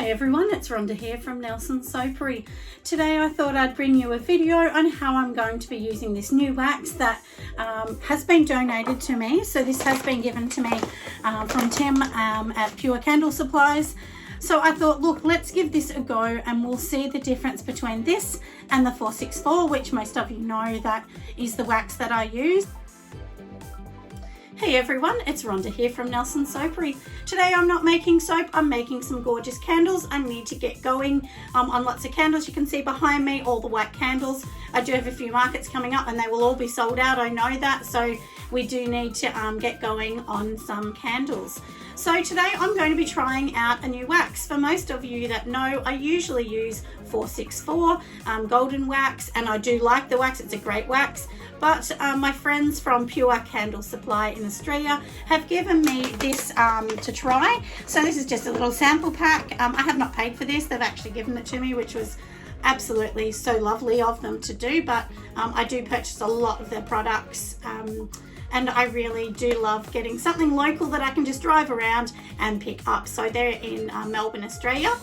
Hi everyone, it's Rhonda here from Nelson Soapery. Today I thought I'd bring you a video on how I'm going to be using this new wax that has been donated to me. So this has been given to me from Tim at Pure Candle Supplies. So I thought, look, let's give this a go and we'll see the difference between this and the 464, which most of you know that is the wax that I use. Hey everyone, it's Rhonda here from Nelson Soapery. Today I'm not making soap, I'm making some gorgeous candles. I need to get going on lots of candles. You can see behind me all the white candles. I do have a few markets coming up and they will all be sold out, I know that. So we do need to get going on some candles. So today I'm going to be trying out a new wax. For most of you that know, I usually use 464 golden wax, and I do like the wax, it's a great wax. But my friends from Pure Candle Supply in Australia have given me this to try. So this is just a little sample pack. I have not paid for this, they've actually given it to me, which was absolutely so lovely of them to do. But I do purchase a lot of their products. And I really do love getting something local that I can just drive around and pick up. So they're in Melbourne, Australia.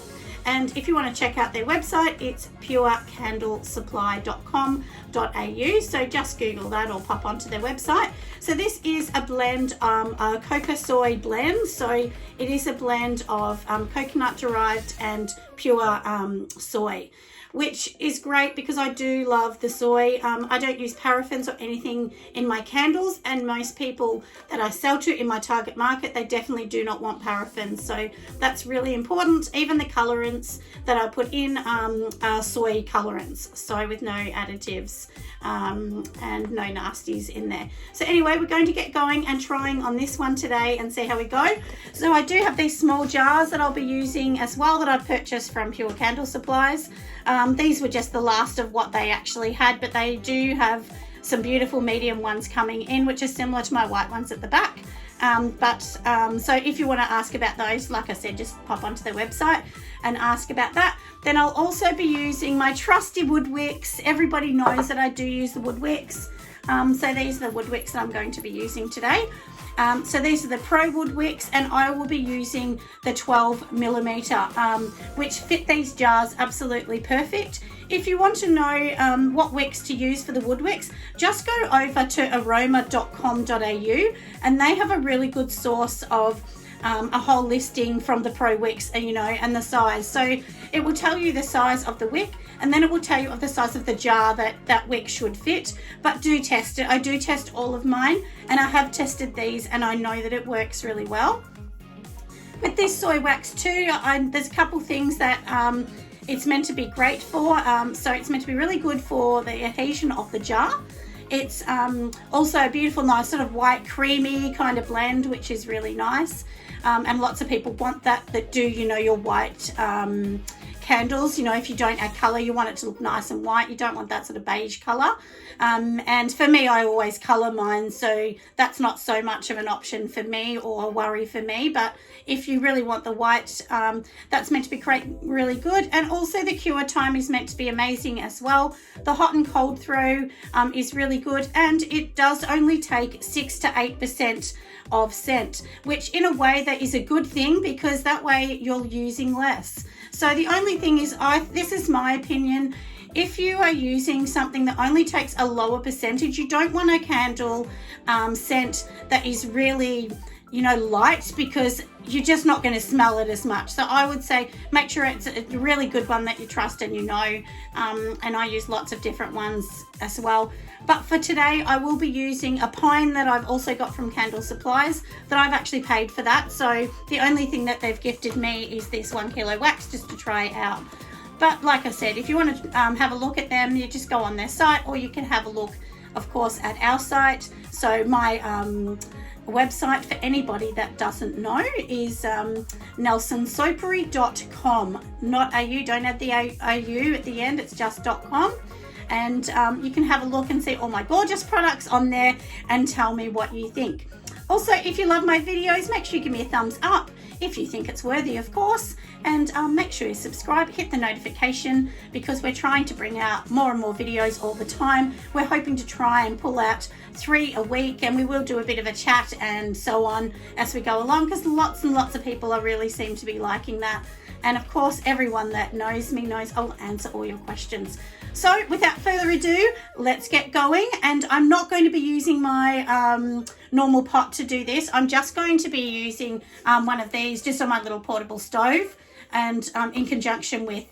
And if you want to check out their website, it's purecandlesupply.com.au. So just Google that or pop onto their website. So this is a blend, a cocoa soy blend. So it is a blend of coconut derived and pure soy, which is great because I do love the soy. I don't use paraffins or anything in my candles, and most people that I sell to in my target market, they definitely do not want paraffins. So that's really important. Even the colorants that I put in are soy colorants, so with no additives and no nasties in there. So anyway, we're going to get going and trying on this one today and see how we go. So I do have these small jars that I'll be using as well that I purchased from Pure Candle Supplies. These were just the last of what they actually had, but they do have some beautiful medium ones coming in, which are similar to my white ones at the back. So if you want to ask about those, like I said, just pop onto their website and ask about that. Then I'll also be using my trusty Wood Wicks. Everybody knows that I do use the Wood Wicks. So these are the Wood Wicks that I'm going to be using today. So these are the Pro Wood Wicks, and I will be using the 12mm, which fit these jars absolutely perfect. If you want to know what wicks to use for the Wood Wicks, just go over to aroma.com.au, and they have a really good source of a whole listing from the Pro Wicks, and the size. So it will tell you the size of the wick, and then it will tell you of the size of the jar that wick should fit. But do test it. I do test all of mine, and I have tested these, and I know that it works really well. With this soy wax too, there's a couple things that it's meant to be great for. So it's meant to be really good for the adhesion of the jar. It's also a beautiful, nice sort of white, creamy kind of blend, which is really nice. And lots of people want that do, your white candles. If you don't add color, you want it to look nice and white. You don't want that sort of beige color. And for me, I always color mine, so that's not so much of an option for me or a worry for me. But if you really want the white, that's meant to be really good. And also the cure time is meant to be amazing as well. The hot and cold throw is really good, and it does only take 6 to 8% of scent, which in a way that is a good thing, because that way you're using less. So the only thing is, this is my opinion, if you are using something that only takes a lower percentage, you don't want a candle scent that is really light, because you're just not going to smell it as much. So I would say make sure it's a really good one that you trust and and I use lots of different ones as well. But for today, I will be using a pine that I've also got from Candle Supplies, that I've actually paid for that. So the only thing that they've gifted me is this 1 kilo wax just to try out. But like I said, if you want to have a look at them, you just go on their site, or you can have a look, of course, at our site. So my website, for anybody that doesn't know, is nelsonsoapery.com, not au. Don't add the au at the end, it's just .com. And you can have a look and see all my gorgeous products on there and tell me what you think. Also, if you love my videos, make sure you give me a thumbs up if you think it's worthy, of course, and make sure you subscribe, hit the notification, because we're trying to bring out more and more videos all the time. We're hoping to try and pull out 3 a week, and we will do a bit of a chat and so on as we go along, because lots and lots of people really seem to be liking that. And of course, everyone that knows me knows I'll answer all your questions. So without further ado, let's get going. And I'm not going to be using my normal pot to do this. I'm just going to be using one of these just on my little portable stove, and in conjunction with,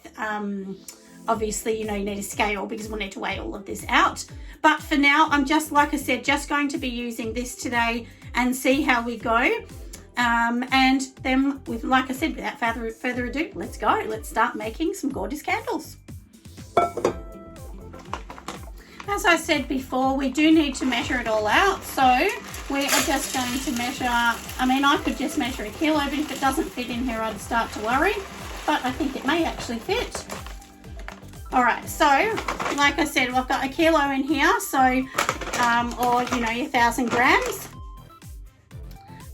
obviously, you know, you need a scale because we'll need to weigh all of this out. But for now, I'm just, like I said, just going to be using this today and see how we go. And then, like I said, without further ado, let's go. Let's start making some gorgeous candles. As I said before, we do need to measure it all out. So we are just going to measure, I mean, I could just measure a kilo, but if it doesn't fit in here, I'd start to worry. But I think it may actually fit. All right, so like I said, I've got a kilo in here, so, or, you know, your 1,000 grams.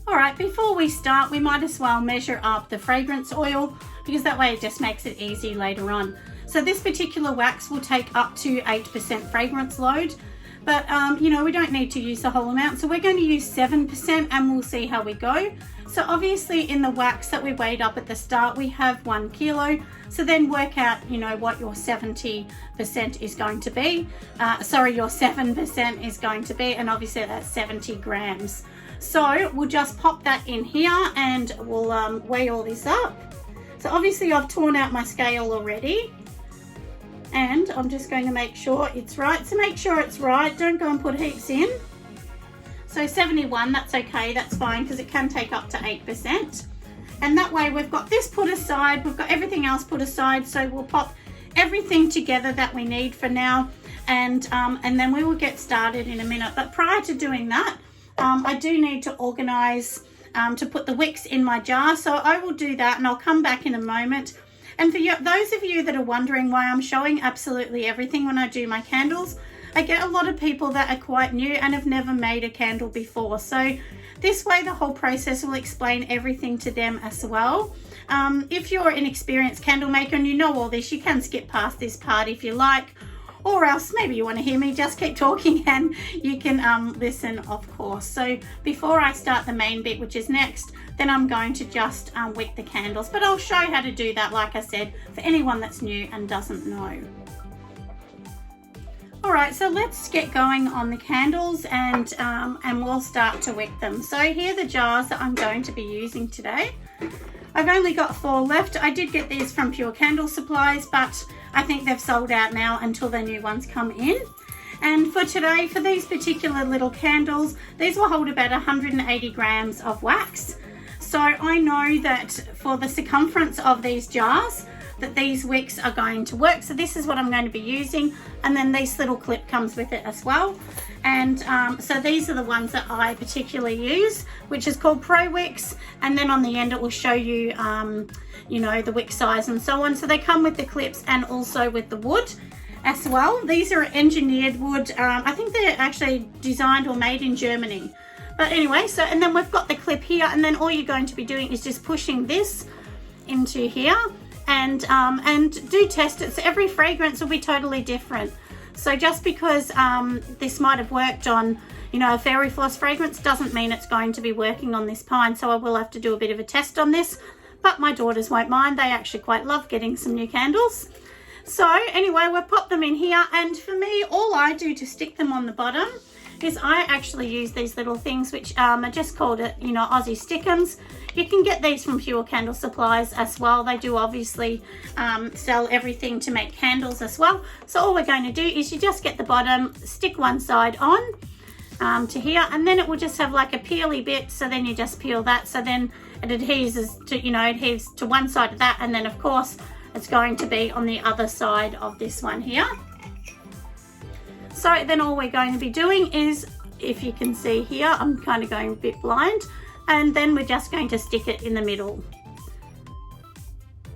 All right, before we start, we might as well measure up the fragrance oil, because that way it just makes it easy later on. So this particular wax will take up to 8% fragrance load, but you know, we don't need to use the whole amount. So we're going to use 7% and we'll see how we go. So obviously in the wax that we weighed up at the start, we have 1 kilo. So then work out, you know, what your 70% is going to be. Your 7% is going to be, and obviously that's 70 grams. So we'll just pop that in here and we'll weigh all this up. So obviously I've torn out my scale already, and I'm just going to make sure it's right. So make sure it's right, don't go and put heaps in. So 71, that's okay, that's fine, because it can take up to 8%. And that way we've got this put aside, we've got everything else put aside, so we'll pop everything together that we need for now, and then we will get started in a minute. But prior to doing that, I do need to organise to put the wicks in my jar, so I will do that and I'll come back in a moment. And for you, those of you that are wondering why I'm showing absolutely everything when I do my candles, I get a lot of people that are quite new and have never made a candle before. So this way the whole process will explain everything to them as well. If you're an experienced candle maker and you know all this, you can skip past this part if you like, or else maybe you want to hear me just keep talking and you can listen, of course. So before I start the main bit, which is next, then I'm going to just wick the candles, but I'll show you how to do that, like I said, for anyone that's new and doesn't know. All right, so let's get going on the candles, and we'll start to wick them. So here are the jars that I'm going to be using today. I've only got 4 left. I did get these from Pure Candle Supplies, but I think they've sold out now until the new ones come in. And for today, for these particular little candles, these will hold about 180 grams of wax. So I know that for the circumference of these jars, that these wicks are going to work. So this is what I'm going to be using, and then this little clip comes with it as well. And so these are the ones that I particularly use, which is called Pro Wicks, and then on the end it will show you you know, the wick size and so on. So they come with the clips and also with the wood as well. These are engineered wood. I think they're actually designed or made in Germany. But anyway, so, and then we've got the clip here, and then all you're going to be doing is just pushing this into here, and do test it. So every fragrance will be totally different. So just because this might have worked on, you know, a fairy floss fragrance doesn't mean it's going to be working on this pine. So I will have to do a bit of a test on this, but my daughters won't mind. They actually quite love getting some new candles. So anyway, we'll pop them in here, and for me, all I do to stick them on the bottom is I actually use these little things, which are just called, you know, Aussie Stick'ems. You can get these from Pure Candle Supplies as well. They do obviously sell everything to make candles as well. So all we're going to do is you just get the bottom, stick one side on to here, and then it will just have like a peely bit. So then you just peel that. So then it adheres to, you know, adheres to one side of that, and then of course it's going to be on the other side of this one here. So then all we're going to be doing is, if you can see here, I'm kind of going a bit blind, and then we're just going to stick it in the middle.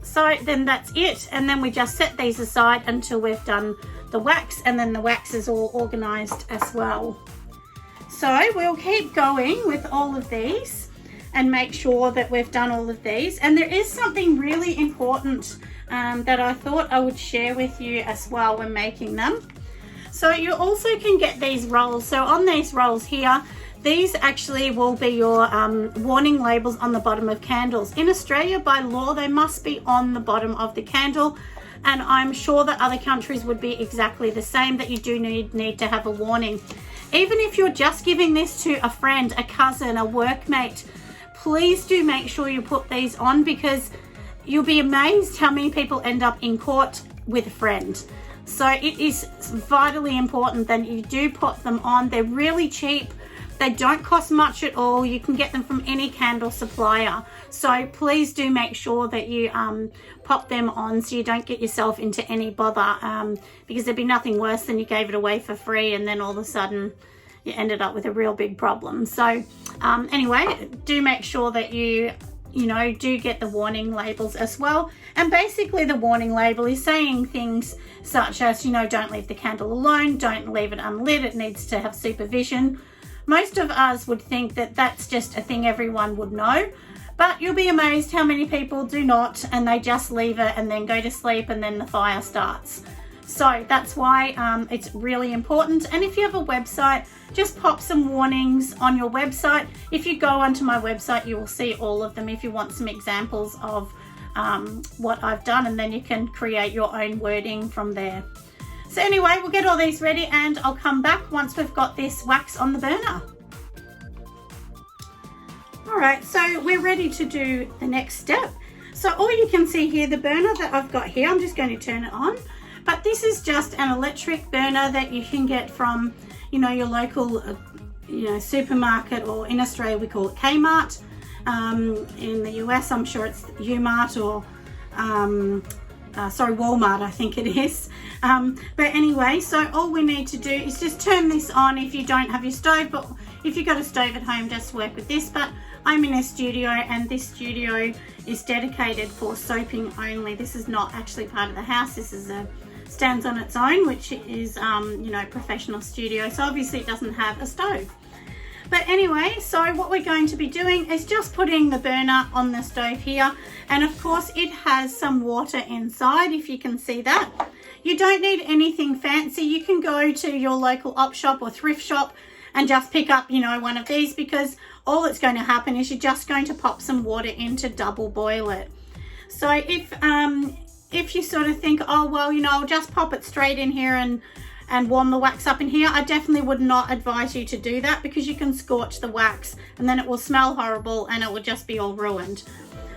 So then that's it, and then we just set these aside until we've done the wax, and then the wax is all organized as well. So we'll keep going with all of these and make sure that we've done all of these. And there is something really important that I thought I would share with you as well when making them. So you also can get these rolls. So on these rolls here, these actually will be your warning labels on the bottom of candles. In Australia, by law, they must be on the bottom of the candle, and I'm sure that other countries would be exactly the same, that you do need to have a warning. Even if you're just giving this to a friend, a cousin, a workmate, please do make sure you put these on, because you'll be amazed how many people end up in court with a friend. So it is vitally important that you do put them on. They're really cheap. They don't cost much at all. You can get them from any candle supplier. So please do make sure that you pop them on so you don't get yourself into any bother, because there'd be nothing worse than you gave it away for free and then all of a sudden you ended up with a real big problem. So anyway, do make sure that you do get the warning labels as well. And basically the warning label is saying things such as, don't leave the candle alone, don't leave it unlit, it needs to have supervision. Most of us would think that that's just a thing everyone would know, but you'll be amazed how many people do not, and they just leave it and then go to sleep and then the fire starts. So that's why it's really important. And if you have a website, just pop some warnings on your website. If you go onto my website, you will see all of them if you want some examples of what I've done, and then you can create your own wording from there. So anyway, we'll get all these ready and I'll come back once we've got this wax on the burner. All right, so we're ready to do the next step. So all you can see here, the burner that I've got here, I'm just going to turn it on. But this is just an electric burner that you can get from, your local, supermarket, or in Australia we call it Kmart. In the US, I'm sure it's Umart or Walmart, I think it is. But anyway, so all we need to do is just turn this on if you don't have your stove, but if you've got a stove at home, just work with this. But I'm in a studio, and this studio is dedicated for soaping only. This is not actually part of the house. This is stands on its own, which is, professional studio. So obviously it doesn't have a stove. But anyway, so what we're going to be doing is just putting the burner on the stove here. And of course it has some water inside, if you can see that. You don't need anything fancy. You can go to your local op shop or thrift shop and just pick up, one of these, because all that's going to happen is you're just going to pop some water in to double boil it. So if you sort of think, oh, well, I'll just pop it straight in here and warm the wax up in here, I definitely would not advise you to do that, because you can scorch the wax and then it will smell horrible and it will just be all ruined.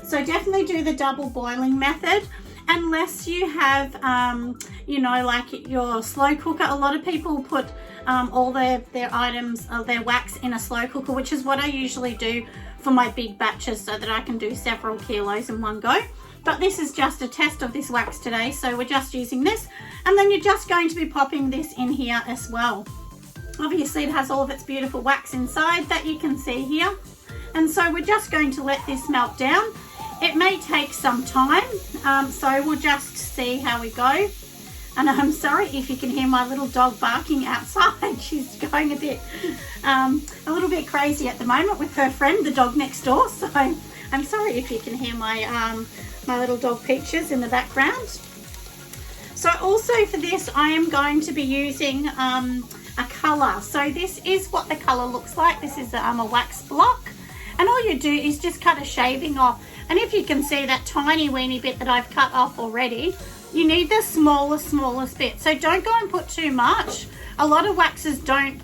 So definitely do the double boiling method, unless you have, like your slow cooker. A lot of people put all their items, their wax in a slow cooker, which is what I usually do for my big batches so that I can do several kilos in one go. But this is just a test of this wax today, so we're just using this. And then you're just going to be popping this in here as well. Obviously it has all of its beautiful wax inside that you can see here. And so we're just going to let this melt down. It may take some time, so we'll just see how we go. And I'm sorry if you can hear my little dog barking outside. She's going a little bit crazy at the moment with her friend, the dog next door. So I'm sorry if you can hear my my little dog Peaches in the background. So also for this, I am going to be using a colour. So this is what the colour looks like. This is a wax block, and all you do is just cut a shaving off. And if you can see that tiny weeny bit that I've cut off already, you need the smallest bit. So don't go and put too much. A lot of waxes don't,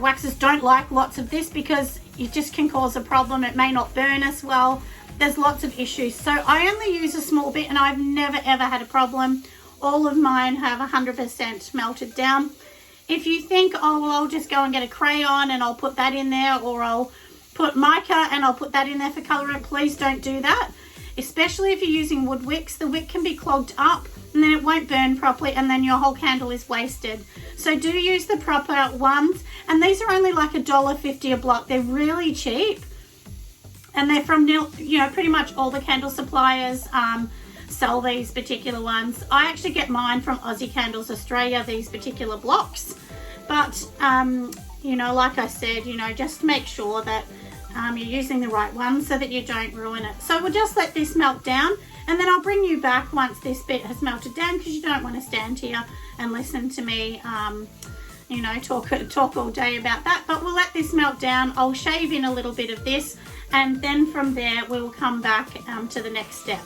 waxes don't like lots of this, because it just can cause a problem. It may not burn as well. There's lots of issues. So I only use a small bit, and I've never ever had a problem. All of mine have 100% melted down. If you think, oh, well, I'll just go and get a crayon and I'll put that in there, or I'll put mica and I'll put that in there for colouring, please don't do that. Especially if you're using Wood Wicks, the wick can be clogged up and then it won't burn properly, and then your whole candle is wasted. So do use the proper ones, and these are only like $1.50 a block. They're really cheap, and they're from, pretty much all the candle suppliers sell these particular ones. I actually get mine from Aussie Candles Australia, these particular blocks. But like I said, just make sure that you're using the right ones so that you don't ruin it. So we'll just let this melt down, and then I'll bring you back once this bit has melted down, because you don't want to stand here and listen to me you know, talk all day about that, but we'll let this melt down. I'll shave in a little bit of this, and then from there we'll come back to the next step.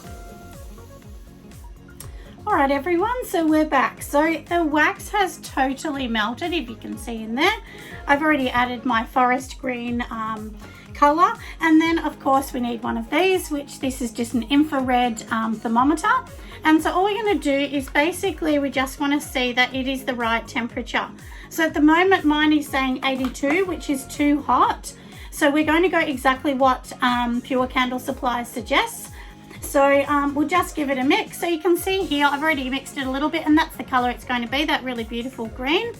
All right, everyone, so we're back. So the wax has totally melted, if you can see in there. I've already added my forest green color, and then of course we need one of these, which this is just an infrared thermometer. And so all we're going to do is basically we just want to see that it is the right temperature. So at the moment mine is saying 82, which is too hot. So we're going to go exactly what Pure Candle Supplies suggests. So we'll just give it a mix. So you can see here I've already mixed it a little bit, and that's the color it's going to be, that really beautiful green.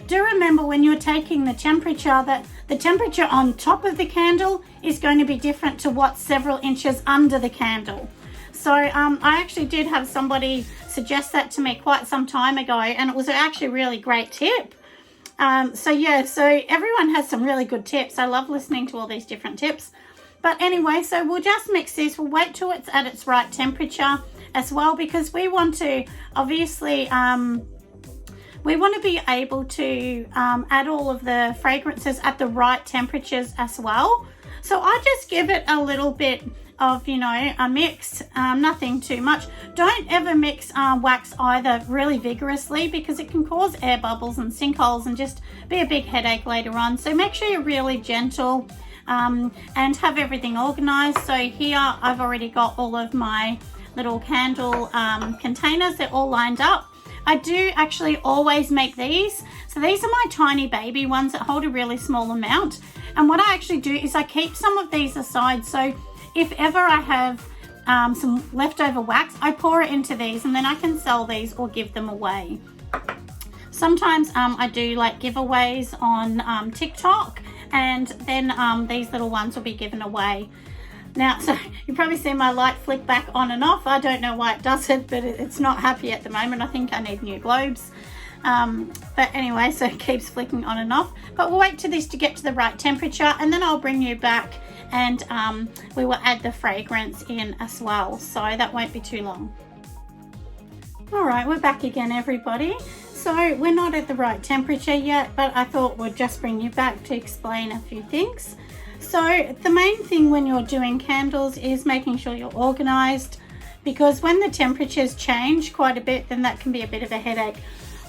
Do remember when you're taking the temperature that the temperature on top of the candle is going to be different to what's several inches under the candle. So I actually did have somebody suggest that to me quite some time ago, and it was actually a really great tip. So yeah, so everyone has some really good tips. I love listening to all these different tips. But anyway, so we'll just mix this. We'll wait till it's at its right temperature as well, because we want to obviously we want to be able to add all of the fragrances at the right temperatures as well. So I just give it a little bit of, you know, a mix, nothing too much. Don't ever mix wax either really vigorously, because it can cause air bubbles and sinkholes and just be a big headache later on. So make sure you're really gentle and have everything organized. So here I've already got all of my little candle containers. They're all lined up. I do actually always make these. So these are my tiny baby ones that hold a really small amount. And what I actually do is I keep some of these aside. So if ever I have some leftover wax, I pour it into these, and then I can sell these or give them away. Sometimes I do like giveaways on TikTok, and then these little ones will be given away. Now, so you probably see my light flick back on and off. I don't know why it does it, but it's not happy at the moment. I think I need new globes. But anyway, so it keeps flicking on and off. But we'll wait for this to get to the right temperature, and then I'll bring you back and we will add the fragrance in as well. So that won't be too long. All right, we're back again, everybody. So we're not at the right temperature yet, but I thought we'd just bring you back to explain a few things. So the main thing when you're doing candles is making sure you're organized, because when the temperatures change quite a bit, then that can be a bit of a headache.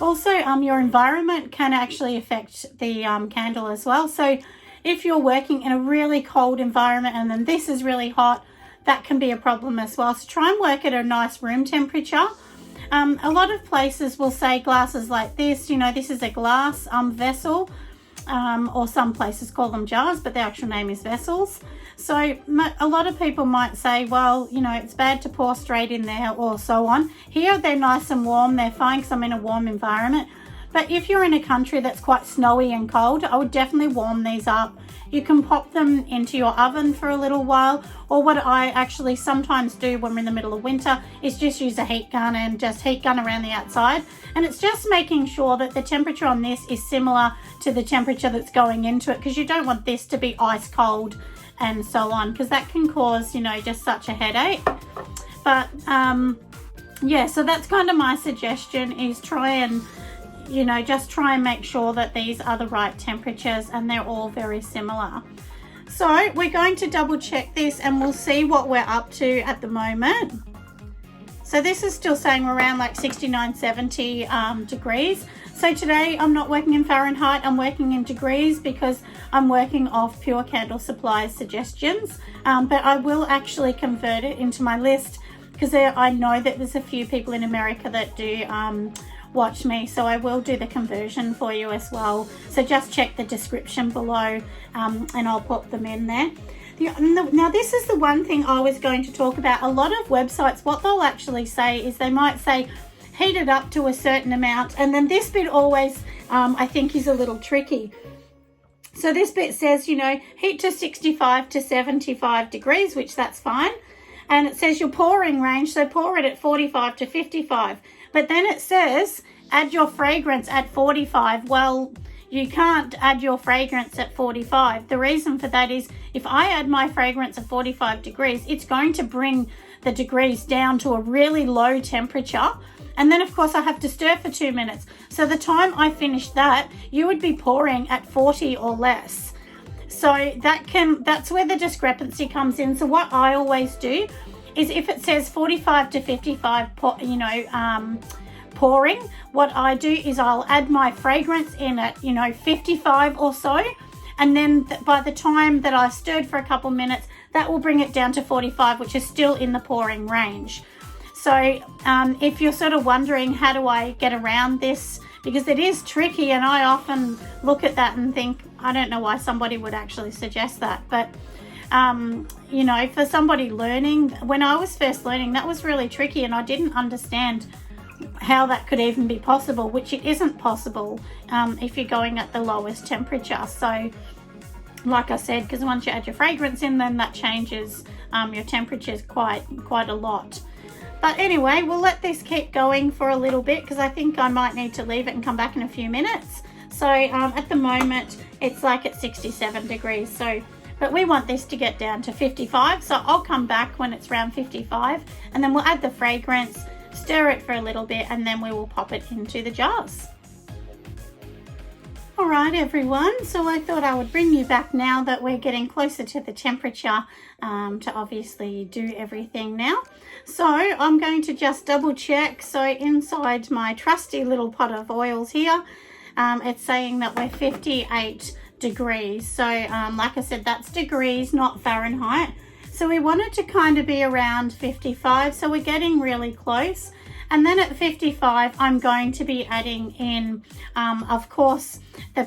Also, your environment can actually affect the candle as well. So if you're working in a really cold environment and then this is really hot, that can be a problem as well. So try and work at a nice room temperature. A lot of places will say glasses like this, you know, this is a glass vessel, or some places call them jars, but the actual name is vessels. So a lot of people might say, well, you know, it's bad to pour straight in there or so on. Here they're nice and warm, they're fine because I'm in a warm environment. But if you're in a country that's quite snowy and cold, I would definitely warm these up. You can pop them into your oven for a little while, or what I actually sometimes do when we're in the middle of winter is just use a heat gun and just heat gun around the outside. And it's just making sure that the temperature on this is similar to the temperature that's going into it, because you don't want this to be ice cold and so on, because that can cause, you know, just such a headache. But yeah, so that's kind of my suggestion, is try and, you know, just try and make sure that these are the right temperatures and they're all very similar. So we're going to double check this and we'll see what we're up to at the moment. So this is still saying we're around like 69, 70 degrees. So today I'm not working in Fahrenheit, I'm working in degrees because I'm working off Pure Candle Supplies suggestions. But I will actually convert it into my list, because I know that there's a few people in America that do watch me, so I will do the conversion for you as well. So just check the description below and I'll put them in there. Now this is the one thing I was going to talk about. A lot of websites, what they'll actually say is they might say heat it up to a certain amount, and then this bit always I think is a little tricky. So this bit says, you know, heat to 65 to 75 degrees, which that's fine. And it says your pouring range, so pour it at 45 to 55. But then it says add your fragrance at 45. Well, you can't add your fragrance at 45. The reason for that is if I add my fragrance at 45 degrees, it's going to bring the degrees down to a really low temperature. And then of course I have to stir for 2 minutes. So the time I finish that, you would be pouring at 40 or less. So that's where the discrepancy comes in. So what I always do is if it says 45 to 55, pouring, what I do is I'll add my fragrance in at 55 or so, and then by the time that I've stirred for a couple minutes, that will bring it down to 45, which is still in the pouring range. So if you're sort of wondering how do I get around this, because it is tricky, and I often look at that and think, I don't know why somebody would actually suggest that, but for somebody learning, when I was first learning, that was really tricky, and I didn't understand how that could even be possible, which it isn't possible if you're going at the lowest temperature. So like I said, because once you add your fragrance in, then that changes your temperatures quite a lot. But anyway, we'll let this keep going for a little bit, because I think I might need to leave it and come back in a few minutes. So at the moment it's like at 67 degrees, so but we want this to get down to 55, so I'll come back when it's around 55, and then we'll add the fragrance, stir it for a little bit, and then we will pop it into the jars. All right everyone, so I thought I would bring you back now that we're getting closer to the temperature to obviously do everything now. So I'm going to just double check. So inside my trusty little pot of oils here, it's saying that we're 58 degrees. So like I said, that's degrees, not Fahrenheit. So we want it to kind of be around 55, so we're getting really close. And then at 55, I'm going to be adding in, of course, the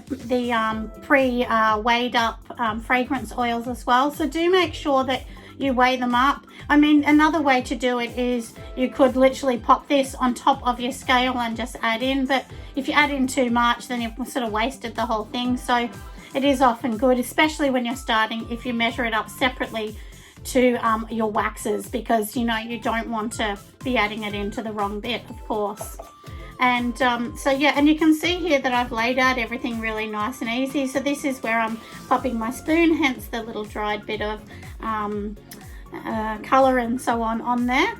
pre-weighed up fragrance oils as well. So do make sure that you weigh them up. I mean, another way to do it is you could literally pop this on top of your scale and just add in. But if you add in too much, then you've sort of wasted the whole thing. So it is often good, especially when you're starting, if you measure it up separately to your waxes, because you don't want to be adding it into the wrong bit, of course. And so yeah, and you can see here that I've laid out everything really nice and easy. So this is where I'm popping my spoon, hence the little dried bit of color and so on there.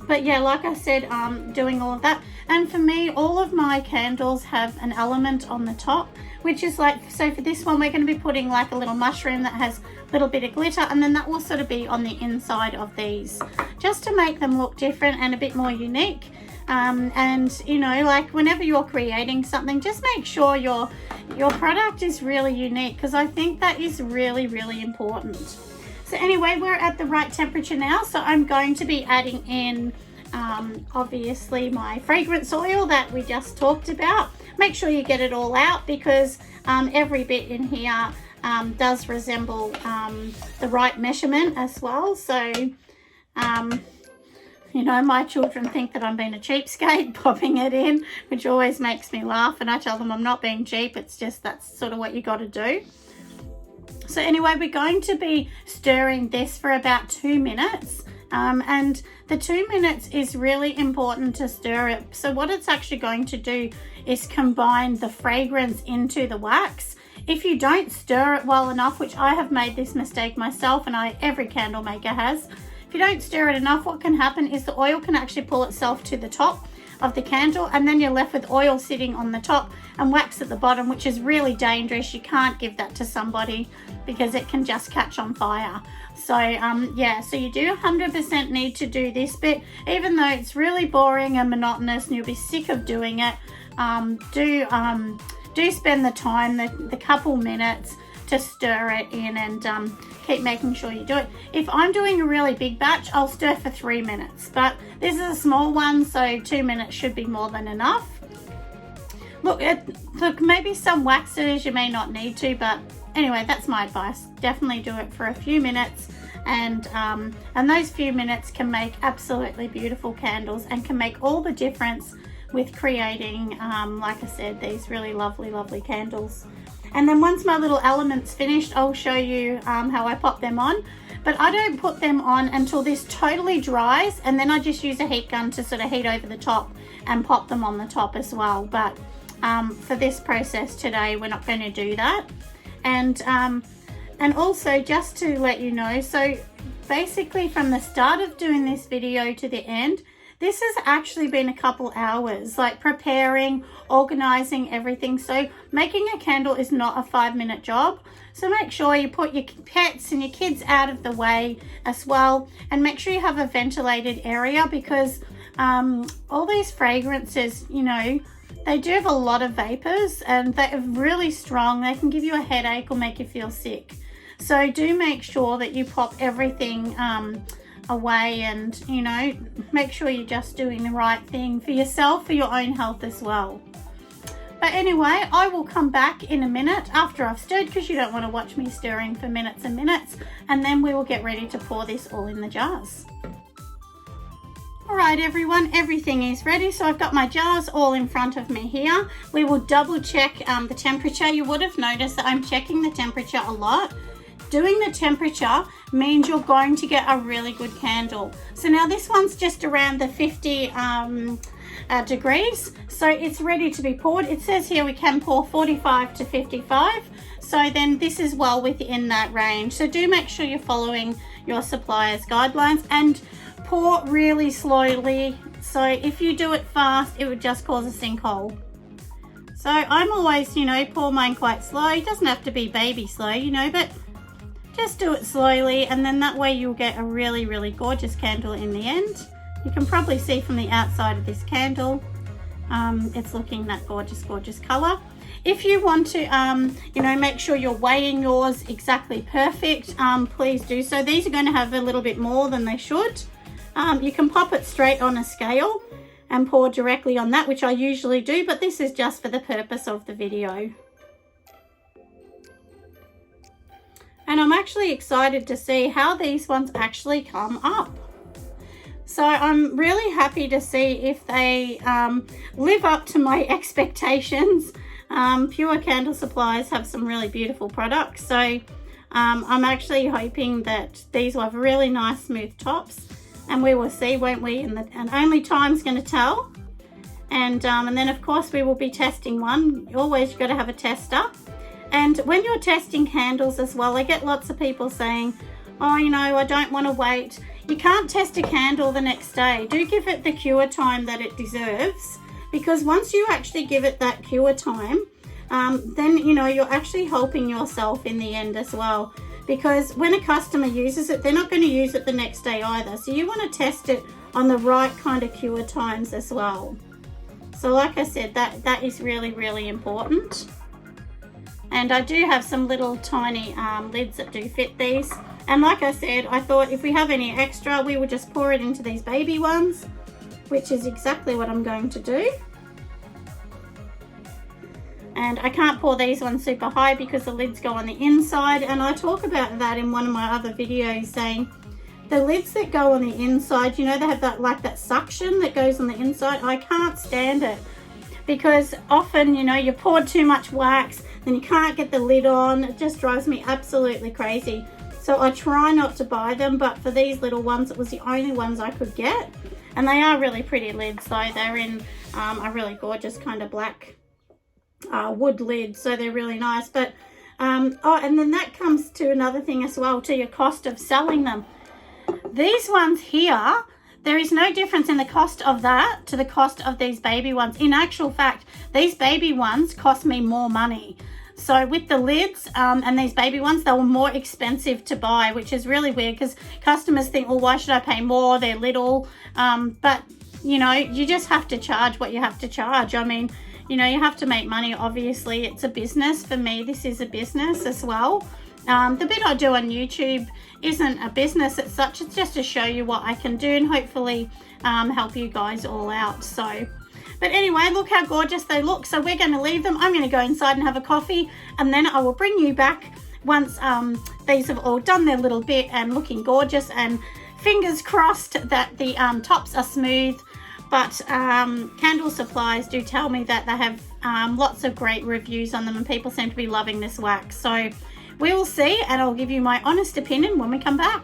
But yeah, like I said, doing all of that. And for me, all of my candles have an element on the top, which is like, so for this one, we're going to be putting like a little mushroom that has a little bit of glitter, and then that will sort of be on the inside of these, just to make them look different and a bit more unique. And like whenever you're creating something, just make sure your product is really unique, because I think that is really, really important. So anyway, we're at the right temperature now, so I'm going to be adding in obviously my fragrance oil that we just talked about. Make sure you get it all out, because every bit in here does resemble the right measurement as well. So my children think that I'm being a cheapskate popping it in, which always makes me laugh, and I tell them I'm not being cheap, it's just that's sort of what you got to do. So anyway, we're going to be stirring this for about 2 minutes. And the 2 minutes is really important to stir it. So what it's actually going to do is combine the fragrance into the wax. If you don't stir it well enough, which I have made this mistake myself, and every candle maker has, if you don't stir it enough, what can happen is the oil can actually pull itself to the top of the candle, and then you're left with oil sitting on the top and wax at the bottom, which is really dangerous. You can't give that to somebody because it can just catch on fire. So yeah, so you do 100% need to do this bit, even though it's really boring and monotonous and you'll be sick of doing it. Do spend the time, the couple minutes to stir it in, and keep making sure you do it. If I'm doing a really big batch, I'll stir for 3 minutes, but this is a small one, so 2 minutes should be more than enough. Look, maybe some waxes you may not need to, but anyway, that's my advice. Definitely do it for a few minutes, and those few minutes can make absolutely beautiful candles and can make all the difference with creating, like I said, these really lovely candles. And then once my little element's finished, I'll show you how I pop them on. But I don't put them on until this totally dries, and then I just use a heat gun to sort of heat over the top and pop them on the top as well. But for this process today, we're not going to do that. And And also, just to let you know, so basically from the start of doing this video to the end, this has actually been a couple hours, like preparing, organizing everything. So making a candle is not a 5-minute job. So make sure you put your pets and your kids out of the way as well. And make sure you have a ventilated area, because all these fragrances, you know, they do have a lot of vapors and they're really strong. They can give you a headache or make you feel sick. So do make sure that you pop everything away, and, you know, make sure you're just doing the right thing for yourself, for your own health as well. But anyway, I will come back in a minute after I've stirred, because you don't want to watch me stirring for minutes and minutes, and then we will get ready to pour this all in the jars. All right, everyone, everything is ready. So I've got my jars all in front of me here. We will double check the temperature. You would have noticed that I'm checking the temperature a lot. Doing the temperature means you're going to get a really good candle. So now this one's just around the 50 degrees, so it's ready to be poured. It says here we can pour 45 to 55, so then this is well within that range. So do make sure you're following your supplier's guidelines and pour really slowly. So if you do it fast, it would just cause a sinkhole. So I'm always, you know, pour mine quite slow. It doesn't have to be baby slow, you know, but just do it slowly, and then that way you'll get a really, really gorgeous candle in the end. You can probably see from the outside of this candle, it's looking that gorgeous, gorgeous color. If you want to, you know, make sure you're weighing yours exactly perfect, please do so. These are going to have a little bit more than they should. You can pop it straight on a scale and pour directly on that, which I usually do, but this is just for the purpose of the video. And I'm actually excited to see how these ones actually come up. So I'm really happy to see if they live up to my expectations. Pure Candle Supplies have some really beautiful products. So I'm actually hoping that these will have really nice smooth tops. And we will see, won't we? And only time's going to tell. And then, of course, we will be testing one. Always, you've got to have a tester. And when you're testing candles as well, I get lots of people saying, oh, you know, I don't want to wait. You can't test a candle the next day. Do give it the cure time that it deserves, because once you actually give it that cure time, then, you know, you're actually helping yourself in the end as well. Because when a customer uses it, they're not going to use it the next day either. So you want to test it on the right kind of cure times as well. So like I said, that is really, really important. And I do have some little tiny lids that do fit these. And like I said, I thought if we have any extra, we would just pour it into these baby ones, which is exactly what I'm going to do. And I can't pour these ones super high because the lids go on the inside. And I talk about that in one of my other videos, saying the lids that go on the inside, you know, they have that, like that suction that goes on the inside. I can't stand it, because often, you know, you pour too much wax, then you can't get the lid on. It just drives me absolutely crazy. So I try not to buy them, but for these little ones, it was the only ones I could get. And they are really pretty lids though. They're in a really gorgeous kind of black wood lid, so they're really nice. But oh, and then that comes to another thing as well, to your cost of selling them. These ones here, there is no difference in the cost of that to the cost of these baby ones. In actual fact, these baby ones cost me more money. So with the lids and these baby ones, they were more expensive to buy, which is really weird, because customers think, well, why should I pay more? They're little. But, you know, you just have to charge what you have to charge. I mean, you know, you have to make money. Obviously, it's a business. For me, this is a business as well. The bit I do on YouTube isn't a business as such. It's just to show you what I can do and hopefully help you guys all out. So, but anyway, look how gorgeous they look. So we're going to leave them. I'm going to go inside and have a coffee, and then I will bring you back once these have all done their little bit and looking gorgeous, and fingers crossed that the tops are smooth. But Candle Supplies do tell me that they have lots of great reviews on them, and people seem to be loving this wax. So we will see, and I'll give you my honest opinion when we come back.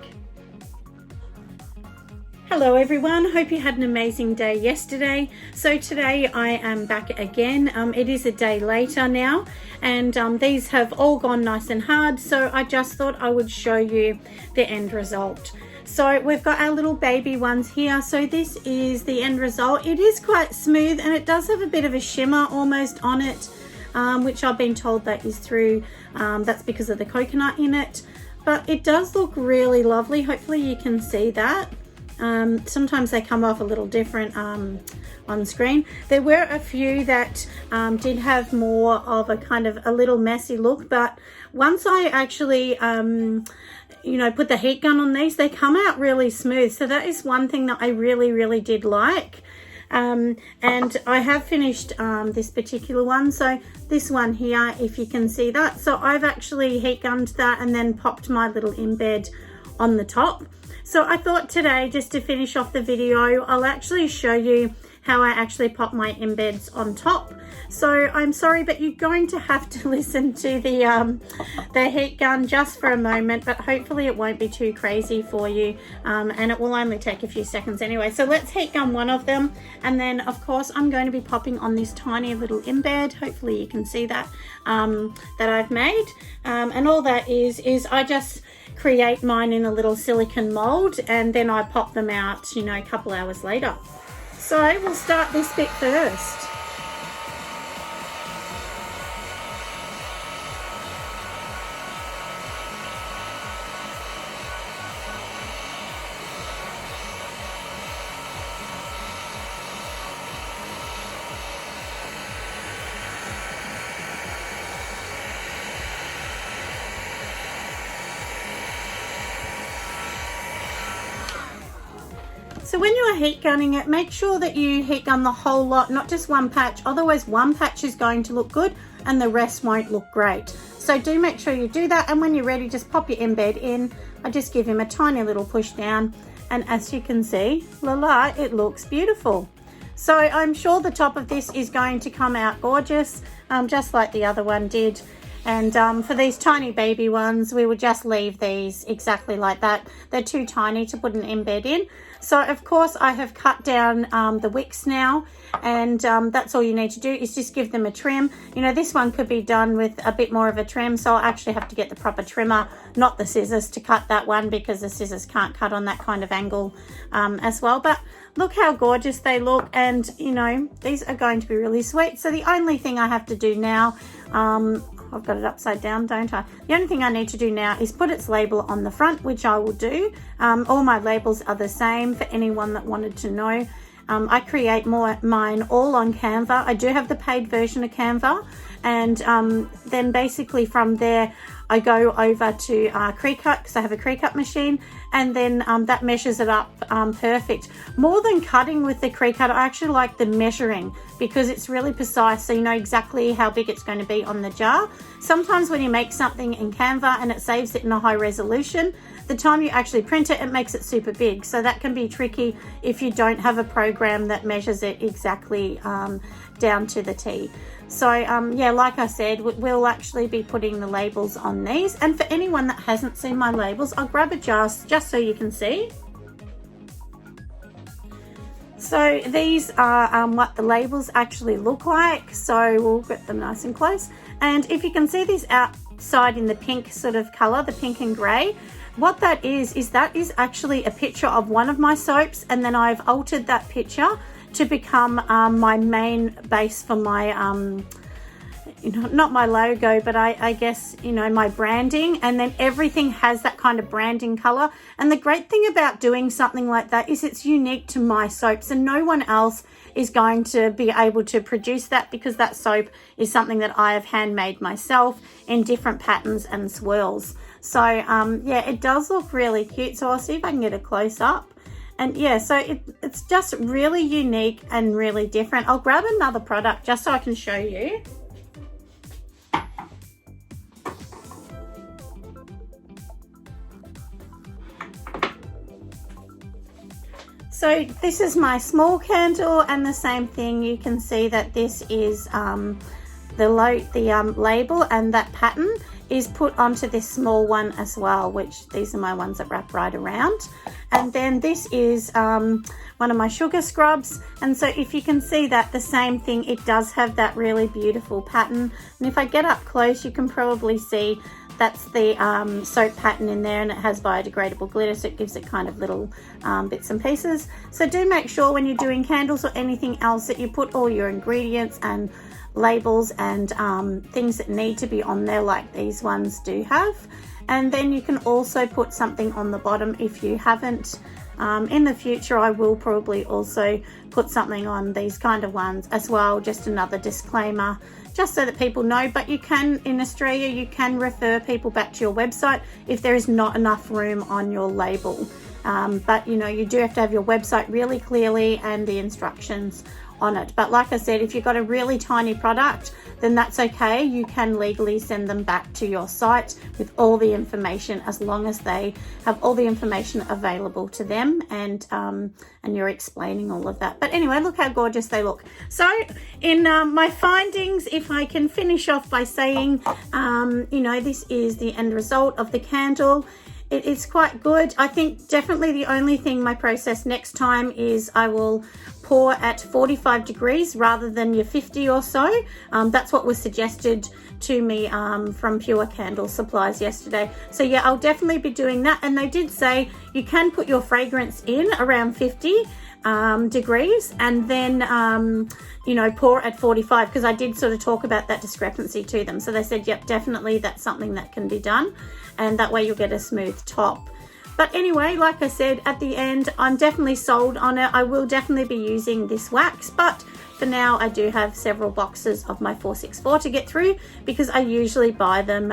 Hello everyone, hope you had an amazing day yesterday. So today I am back again. It is a day later now, and these have all gone nice and hard, so I just thought I would show you the end result. So we've got our little baby ones here. So this is the end result. It is quite smooth and it does have a bit of a shimmer almost on it, which I've been told that is through, that's because of the coconut in it. But it does look really lovely. Hopefully you can see that. Sometimes they come off a little different on screen. There were a few that did have more of a kind of a little messy look, but once I actually you know, put the heat gun on these, they come out really smooth. So that is one thing that I really did like. And I have finished this particular one. So this one here, if you can see that, so I've actually heat gunned that and then popped my little embed on the top. So I thought today, just to finish off the video, I'll actually show you how I actually pop my embeds on top. So I'm sorry, but you're going to have to listen to the heat gun just for a moment, but hopefully it won't be too crazy for you, and it will only take a few seconds anyway. So let's heat gun one of them, and then of course I'm going to be popping on this tiny little embed. Hopefully you can see that that I've made, and all that is I just create mine in a little silicone mold, and then I pop them out, you know, a couple hours later. So we'll start this bit first. So when you are heat gunning it, make sure that you heat gun the whole lot, not just one patch. Otherwise one patch is going to look good and the rest won't look great. So do make sure you do that, and when you're ready, just pop your embed in. I just give him a tiny little push down, and as you can see, voila, it looks beautiful. So I'm sure the top of this is going to come out gorgeous, just like the other one did. And for these tiny baby ones, we would just leave these exactly like that. They're too tiny to put an embed in. So of course I have cut down the wicks now, and that's all you need to do is just give them a trim. You know, this one could be done with a bit more of a trim, so I'll actually have to get the proper trimmer, not the scissors, to cut that one, because the scissors can't cut on that kind of angle as well. But look how gorgeous they look, and you know, these are going to be really sweet. So the only thing I have to do now, I've got it upside down, don't I? The only thing I need to do now is put its label on the front, which I will do. All my labels are the same for anyone that wanted to know. I create mine all on Canva. I do have the paid version of Canva, and then basically from there I go over to Cricut, because I have a Cricut machine, and then that measures it up perfect. More than cutting with the Cricut, I actually like the measuring, because it's really precise, so you know exactly how big it's going to be on the jar. Sometimes when you make something in Canva and it saves it in a high resolution, the time you actually print it, it makes it super big. So that can be tricky if you don't have a program that measures it exactly down to the T. So yeah, like I said, we'll actually be putting the labels on these. And for anyone that hasn't seen my labels, I'll grab a jar just so you can see. So these are what the labels actually look like. So we'll get them nice and close. And if you can see these outside in the pink sort of color, the pink and gray, what that is that is actually a picture of one of my soaps, and then I've altered that picture to become my main base for my you know, not my logo, but I guess, you know, my branding. And then everything has that kind of branding color. And the great thing about doing something like that is it's unique to my soaps, and no one else is going to be able to produce that, because that soap is something that I have handmade myself in different patterns and swirls. So yeah, it does look really cute. So I'll see if I can get a close up. And yeah, so it's just really unique and really different. I'll grab another product just so I can show you. So this is my small candle, and the same thing, you can see that this is the label, and that pattern is put onto this small one as well, which these are my ones that wrap right around. And then this is one of my sugar scrubs, and so if you can see that, the same thing, it does have that really beautiful pattern. And if I get up close, you can probably see that's the soap pattern in there, and it has biodegradable glitter, so it gives it kind of little bits and pieces. So do make sure when you're doing candles or anything else that you put all your ingredients and labels and things that need to be on there, like these ones do have. And then you can also put something on the bottom if you haven't. In the future, I will probably also put something on these kind of ones as well, just another disclaimer, just so that people know. But you can, in Australia, you can refer people back to your website if there is not enough room on your label. But you know, you do have to have your website really clearly and the instructions on it. But like I said, if you've got a really tiny product, then that's okay. You can legally send them back to your site with all the information, as long as they have all the information available to them, and you're explaining all of that. But anyway, look how gorgeous they look. So in my findings, if I can finish off by saying, you know, this is the end result of the candle. It is quite good. I think definitely the only thing, my process next time, is I will pour at 45 degrees rather than your 50 or so. That's what was suggested to me from Pure Candle Supplies yesterday. So yeah, I'll definitely be doing that. And they did say you can put your fragrance in around 50 degrees, and then you know, pour at 45, because I did sort of talk about that discrepancy to them. So they said, yep, definitely that's something that can be done, and that way you'll get a smooth top. But anyway, like I said, at the end, I'm definitely sold on it. I will definitely be using this wax, but for now I do have several boxes of my 464 to get through, because I usually buy them,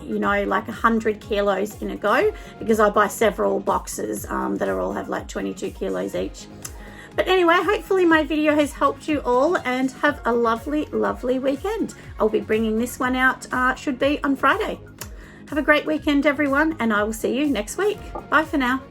you know, like 100 kilos in a go, because I buy several boxes that are all have like 22 kilos each. But anyway, hopefully my video has helped you all, and have a lovely, lovely weekend. I'll be bringing this one out, should be on Friday. Have a great weekend, everyone, and I will see you next week. Bye for now.